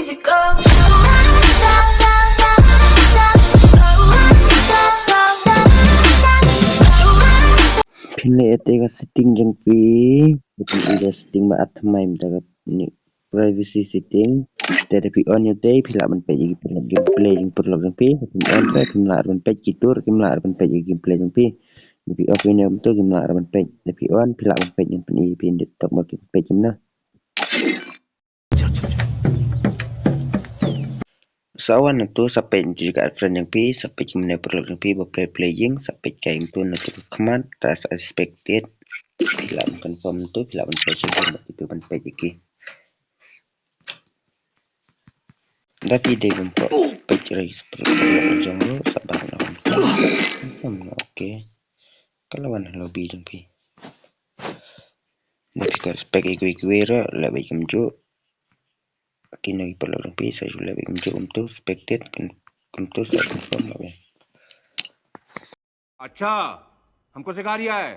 easy go. Pinle ete ka setting jong pi bukan ida setting ba at mai mta ni privacy setting tetapi on your day pila man pe gi gameplay jong perlok jong pi on pe kimla man pe kitur kimla man pe gameplay jong pi tapi off ini tu kimla man pe tapi on pila man pe yang peni pin dit tok ma pe kimna sawan tu sampai juga friend yang pi sampai kimna perlok jong pi ba playing sampai game tu na tu command tas expected pila man confirm tu pila man pe itu man pe gi Tapi dia membuat page raise perlu jong lo sabar nak sama okey kalau mana lobby jong pi tapi kalau spek iguera lebih kemju kini perlu jong pi saya lebih kemju untuk spected untuk saya confirm apa अच्छा हमको सिखा रिया है